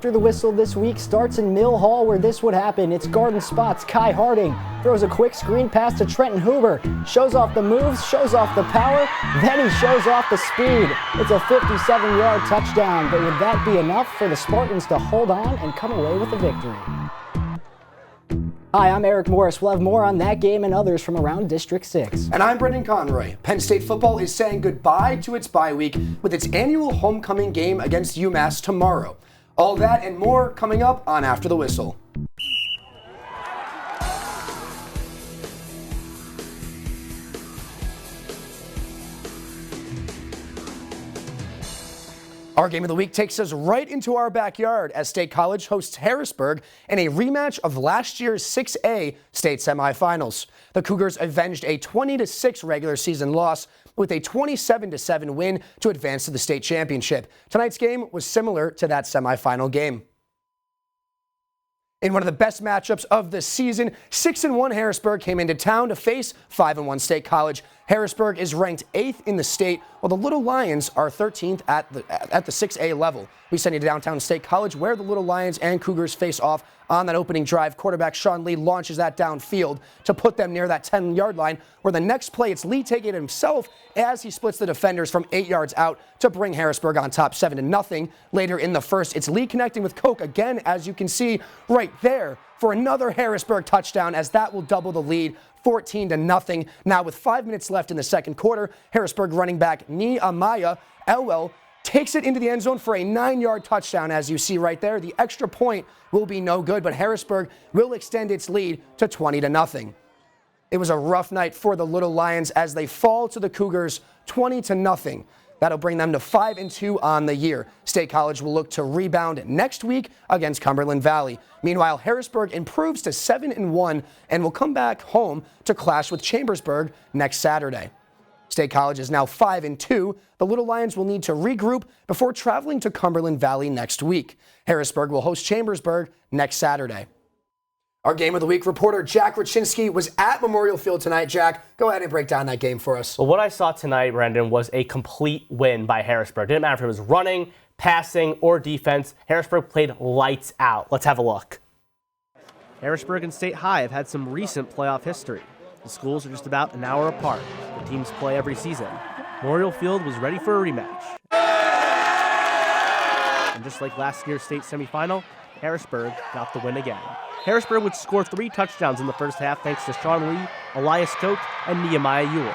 After the Whistle this week starts in Mill Hall, where this would happen. It's Garden Spot's Kai Harding throws a quick screen pass to Trenton Huber, shows off the moves, shows off the power, then he shows off the speed. It's a 57-yard touchdown, but would that be enough for the Spartans to hold on and come away with a victory? Hi, I'm Eric Morris. We'll have more on that game and others from around District 6. And I'm Brendan Conroy. Penn State football is saying goodbye to its bye week with its annual homecoming game against UMass tomorrow. All that and more coming up on After the Whistle. Our game of the week takes us right into our backyard as State College hosts Harrisburg in a rematch of last year's 6A state semifinals. The Cougars avenged a 20-6 regular season loss with a 27-7 win to advance to the state championship. Tonight's game was similar to that semifinal game. In one of the best matchups of the season, 6-1 Harrisburg came into town to face 5-1 State College. Harrisburg is ranked 8th in the state, while the Little Lions are 13th at the 6A level. We send you to downtown State College, where the Little Lions and Cougars face off on that opening drive. Quarterback Sean Lee launches that downfield to put them near that 10-yard line, where the next play, it's Lee taking it himself as he splits the defenders from 8 yards out to bring Harrisburg on top 7-0. Later in the first, it's Lee connecting with Koch again, as you can see right there, for another Harrisburg touchdown, as that will double the lead. 14-0. Now with 5 minutes left in the second quarter, Harrisburg running back Nehemiah Elwell takes it into the end zone for a 9-yard touchdown, as you see right there. The extra point will be no good, but Harrisburg will extend its lead to 20-0. It was a rough night for the Little Lions as they fall to the Cougars 20-0. That'll bring them to 5-2 on the year. State College will look to rebound next week against Cumberland Valley. Meanwhile, Harrisburg improves to 7-1 and will come back home to clash with Chambersburg next Saturday. State College is now 5-2. The Little Lions will need to regroup before traveling to Cumberland Valley next week. Harrisburg will host Chambersburg next Saturday. Our Game of the Week reporter Jack Raczynski was at Memorial Field tonight. Jack, go ahead and break down that game for us. Well, what I saw tonight, Brendan, was a complete win by Harrisburg. Didn't matter if it was running, passing, or defense. Harrisburg played lights out. Let's have a look. Harrisburg and State High have had some recent playoff history. The schools are just about an hour apart. The teams play every season. Memorial Field was ready for a rematch. And just like last year's state semifinal, Harrisburg got the win again. Harrisburg would score 3 touchdowns in the first half thanks to Sean Lee, Elias Koch, and Nehemiah Ewell.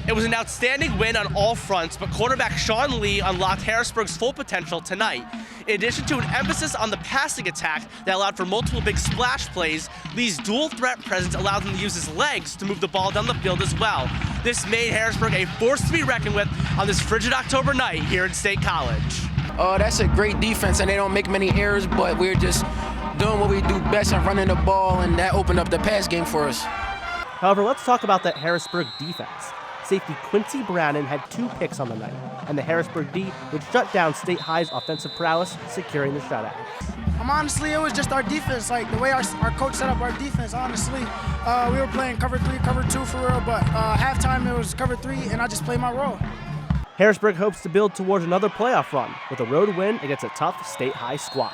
It was an outstanding win on all fronts, but quarterback Sean Lee unlocked Harrisburg's full potential tonight. In addition to an emphasis on the passing attack that allowed for multiple big splash plays, Lee's dual threat presence allowed him to use his legs to move the ball down the field as well. This made Harrisburg a force to be reckoned with on this frigid October night here at State College. That's a great defense, and they don't make many errors, but we're just doing what we do best and running the ball, and that opened up the pass game for us. However, let's talk about that Harrisburg defense. Safety Quincy Brannon had 2 picks on the night, and the Harrisburg D would shut down State High's offensive prowess, securing the shutout. Honestly, it was just our defense, like the way our coach set up our defense, honestly. We were playing cover 3, cover 2 for real, but halftime it was cover 3, and I just played my role. Harrisburg hopes to build towards another playoff run with a road win against a tough State High squad.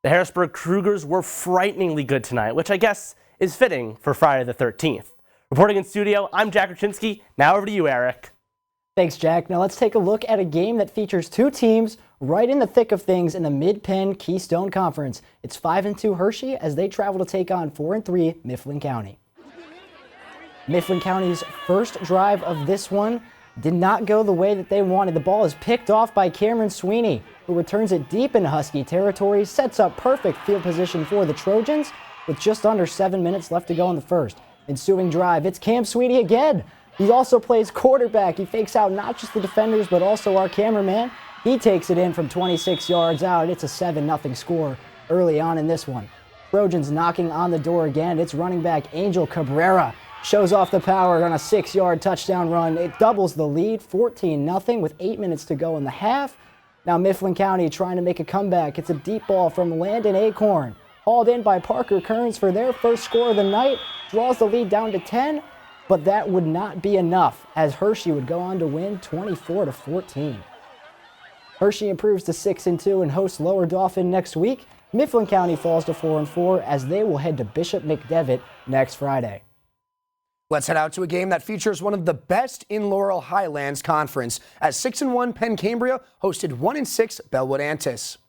The Harrisburg Cougars were frighteningly good tonight, which I guess is fitting for Friday the 13th. Reporting in studio, I'm Jack Raczynski. Now over to you, Eric. Thanks, Jack. Now let's take a look at a game that features 2 teams right in the thick of things in the Mid-Penn Keystone Conference. It's 5-2 Hershey as they travel to take on 4-3 Mifflin County. Mifflin County's first drive of this one did not go the way that they wanted. The ball is picked off by Cameron Sweeney, who returns it deep into Husky territory, sets up perfect field position for the Trojans with just under 7 minutes left to go in the first. Ensuing drive, it's Cam Sweeney again. He also plays quarterback. He fakes out not just the defenders, but also our cameraman. He takes it in from 26 yards out. It's a 7-0 score early on in this one. Trojans knocking on the door again. It's running back Angel Cabrera. Shows off the power on a 6-yard touchdown run. It doubles the lead, 14-0 with 8 minutes to go in the half. Now Mifflin County trying to make a comeback. It's a deep ball from Landon Acorn. Hauled in by Parker Kearns for their first score of the night. Draws the lead down to 10, but that would not be enough as Hershey would go on to win 24-14. Hershey improves to 6-2 and hosts Lower Dauphin next week. Mifflin County falls to 4-4 as they will head to Bishop McDevitt next Friday. Let's head out to a game that features one of the best in Laurel Highlands Conference as 6-1 Penn Cambria hosted 1-6 Bellwood Antis.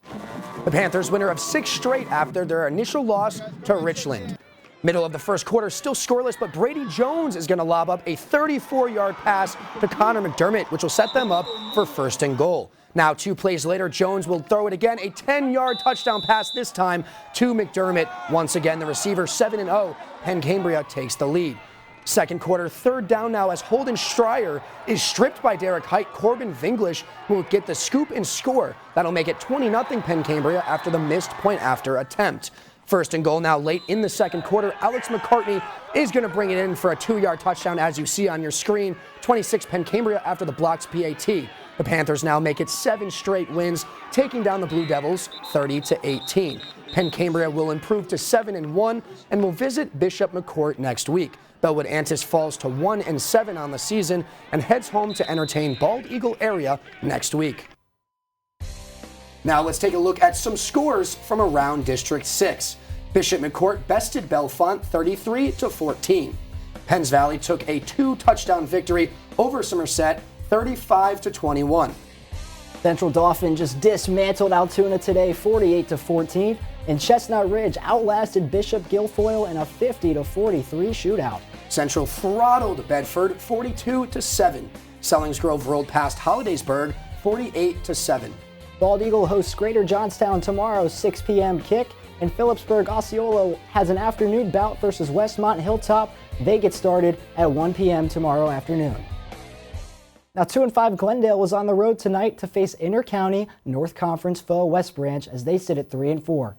The Panthers winner of 6 straight after their initial loss to Richland. Middle of the first quarter still scoreless, but Brady Jones is going to lob up a 34-yard pass to Connor McDermott, which will set them up for 1st and goal. Now 2 plays later, Jones will throw it again, a 10-yard touchdown pass this time to McDermott. Once again, the receiver 7-0. Penn Cambria takes the lead. Second quarter, 3rd down now as Holden Stryer is stripped by Derek Height. Corbin Vinglish will get the scoop and score. That'll make it 20-0 Penn Cambria after the missed point after attempt. 1st and goal now late in the second quarter. Alex McCartney is going to bring it in for a 2-yard touchdown as you see on your screen. 26 Penn Cambria after the blocked PAT. The Panthers now make it 7 straight wins, taking down the Blue Devils 30-18. Penn Cambria will improve to 7-1 and will visit Bishop McCourt next week. Bellwood Antis falls to 1-7 on the season and heads home to entertain Bald Eagle area next week. Now let's take a look at some scores from around District 6. Bishop McCourt bested Bellefonte 33-14. Penns Valley took a 2-touchdown victory over Somerset 35-21. Central Dauphin just dismantled Altoona today 48-14. And Chestnut Ridge outlasted Bishop Guilfoyle in a 50-43 shootout. Central throttled Bedford 42-7. Sellingsgrove rolled past Hollidaysburg 48-7. Bald Eagle hosts Greater Johnstown tomorrow, 6 p.m. kick. And Phillipsburg Osceola has an afternoon bout versus Westmont Hilltop. They get started at 1 p.m. tomorrow afternoon. Now 2-5 Glendale was on the road tonight to face Inter-County North Conference foe West Branch as they sit at 3-4.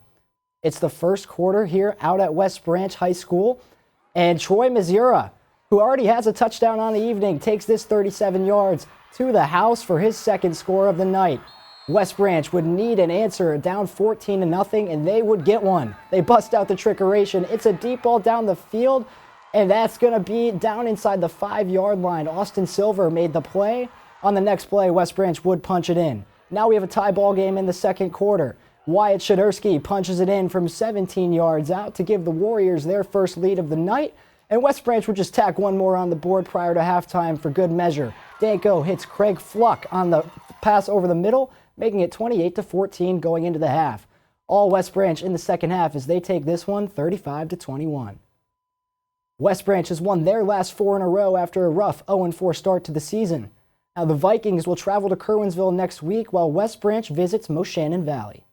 It's the first quarter here out at West Branch High School, and Troy Missouri, who already has a touchdown on the evening, takes this 37 yards to the house for his 2nd score of the night. West Branch would need an answer down 14-0, and they would get one. They bust out the trickeration. It's a deep ball down the field, and that's going to be down inside the 5-yard line. Austin Silver made the play. On the next play, West Branch would punch it in. Now we have a tie ball game in the second quarter. Wyatt Shadursky punches it in from 17 yards out to give the Warriors their first lead of the night, and West Branch would just tack one more on the board prior to halftime for good measure. Danko hits Craig Fluck on the pass over the middle, making it 28-14 going into the half. All West Branch in the second half as they take this one 35-21. West Branch has won their last 4 in a row after a rough 0-4 start to the season. Now the Vikings will travel to Kerwinsville next week while West Branch visits Moshannon Valley.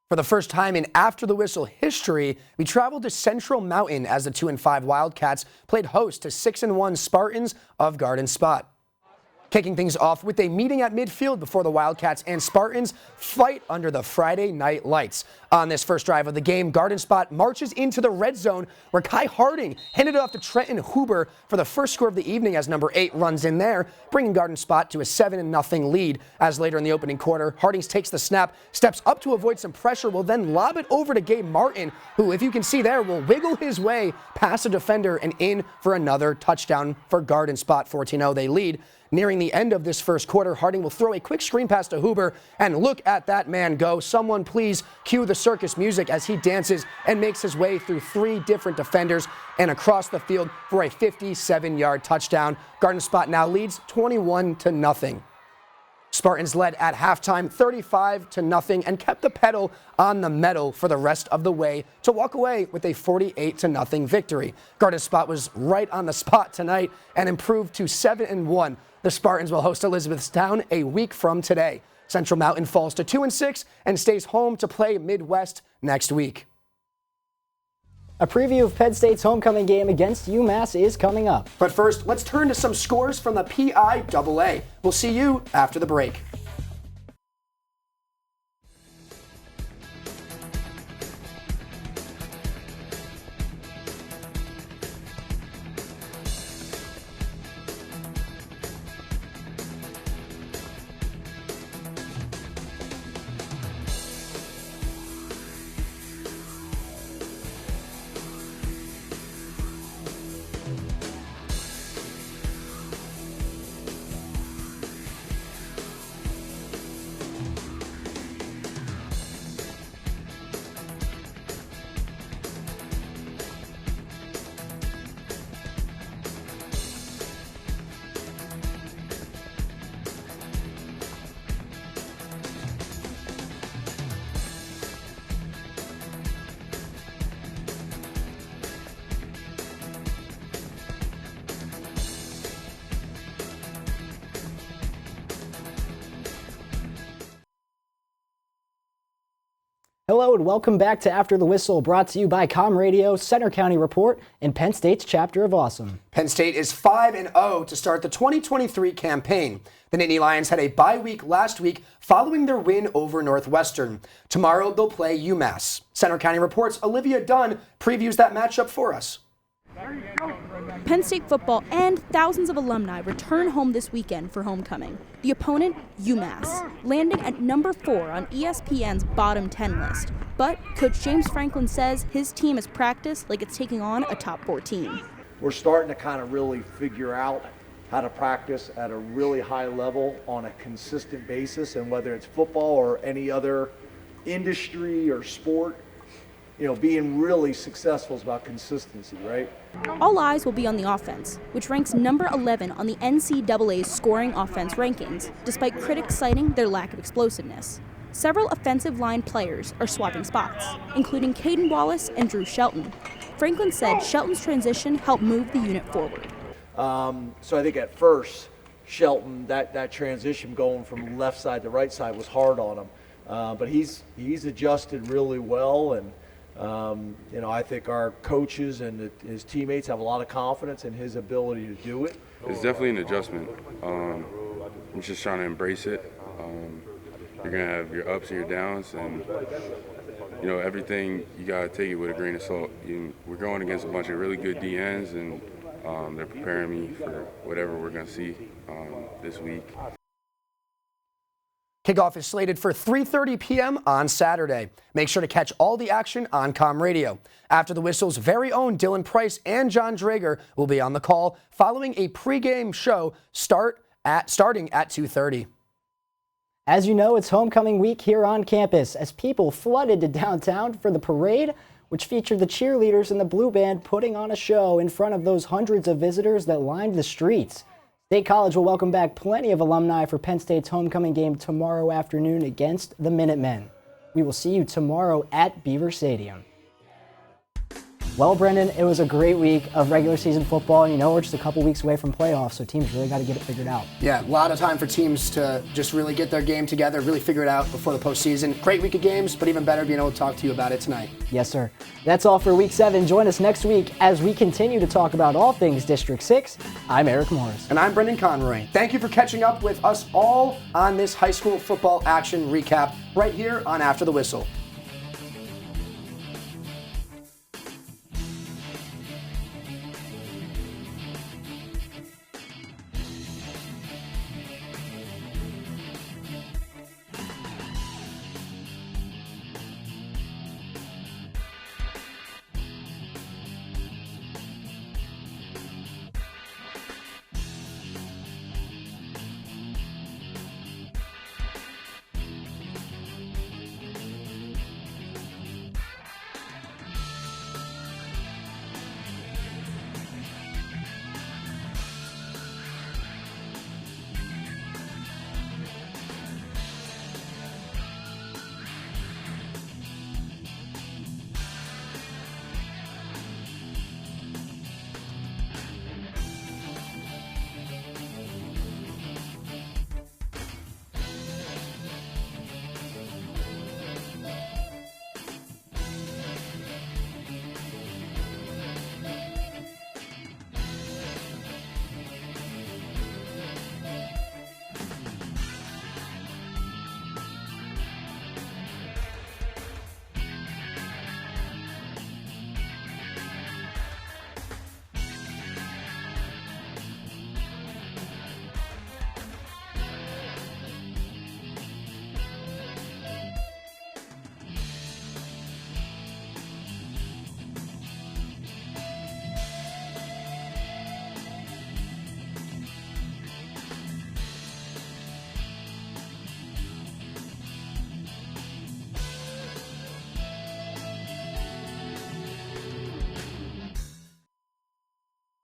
For the first time in After the Whistle history, we traveled to Central Mountain as the 2-5 Wildcats played host to 6-1 Spartans of Garden Spot. Kicking things off with a meeting at midfield before the Wildcats and Spartans fight under the Friday night lights. On this first drive of the game, Garden Spot marches into the red zone where Kai Harding handed it off to Trenton Huber for the first score of the evening as number 8 runs in there, bringing Garden Spot to a 7-0 lead. As later in the opening quarter, Harding takes the snap, steps up to avoid some pressure, will then lob it over to Gabe Martin, who, if you can see there, will wiggle his way past a defender and in for another touchdown for Garden Spot. 14-0 they lead. Nearing the end of this first quarter, Harding will throw a quick screen pass to Huber, and look at that man go. Someone please cue the circus music as he dances and makes his way through 3 different defenders and across the field for a 57-yard touchdown. Garden Spot now leads 21-0. Spartans led at halftime 35-0 and kept the pedal on the metal for the rest of the way to walk away with a 48-0 victory. Garden Spot was right on the spot tonight and improved to 7-1. The Spartans will host Elizabethtown a week from today. Central Mountain falls to 2-6 and stays home to play Midwest next week. A preview of Penn State's homecoming game against UMass is coming up. But first, let's turn to some scores from the PIAA. We'll see you after the break. Hello and welcome back to After the Whistle, brought to you by Com Radio, Center County Report, and Penn State's chapter of Awesome. Penn State is 5-0 to start the 2023 campaign. The Nittany Lions had a bye week last week following their win over Northwestern. Tomorrow they'll play UMass. Center County Report's Olivia Dunn previews that matchup for us. Penn State football and thousands of alumni return home this weekend for homecoming. The opponent, UMass, landing at number 4 on ESPN's bottom 10 list. But Coach James Franklin says his team has practiced like it's taking on a top 4 team. We're starting to kind of really figure out how to practice at a really high level on a consistent basis, and whether it's football or any other industry or sport, being really successful is about consistency, right? All eyes will be on the offense, which ranks number 11 on the NCAA's scoring offense rankings, despite critics citing their lack of explosiveness. Several offensive line players are swapping spots, including Caden Wallace and Drew Shelton. Franklin said Shelton's transition helped move the unit forward. So I think at first, Shelton, that transition going from left side to right side was hard on him. But he's adjusted really well, and I think our coaches and his teammates have a lot of confidence in his ability to do it. It's definitely an adjustment. I'm just trying to embrace it. You're going to have your ups and your downs, and everything, you got to take it with a grain of salt. We're going against a bunch of really good DNs, and they're preparing me for whatever we're going to see this week. Kickoff is slated for 3:30 p.m. on Saturday. Make sure to catch all the action on Com Radio. After the Whistle's very own Dylan Price and John Drager will be on the call following a pregame show starting at 2:30. As you know, it's homecoming week here on campus as people flooded to downtown for the parade, which featured the cheerleaders and the Blue Band putting on a show in front of those hundreds of visitors that lined the streets. State College will welcome back plenty of alumni for Penn State's homecoming game tomorrow afternoon against the Minutemen. We will see you tomorrow at Beaver Stadium. Well, Brendan, it was a great week of regular season football. We're just a couple weeks away from playoffs, so teams really got to get it figured out. Yeah, a lot of time for teams to just really get their game together, really figure it out before the postseason. Great week of games, but even better being able to talk to you about it tonight. Yes, sir. That's all for Week 7. Join us next week as we continue to talk about all things District 6. I'm Eric Morris. And I'm Brendan Conroy. Thank you for catching up with us all on this high school football action recap right here on After the Whistle.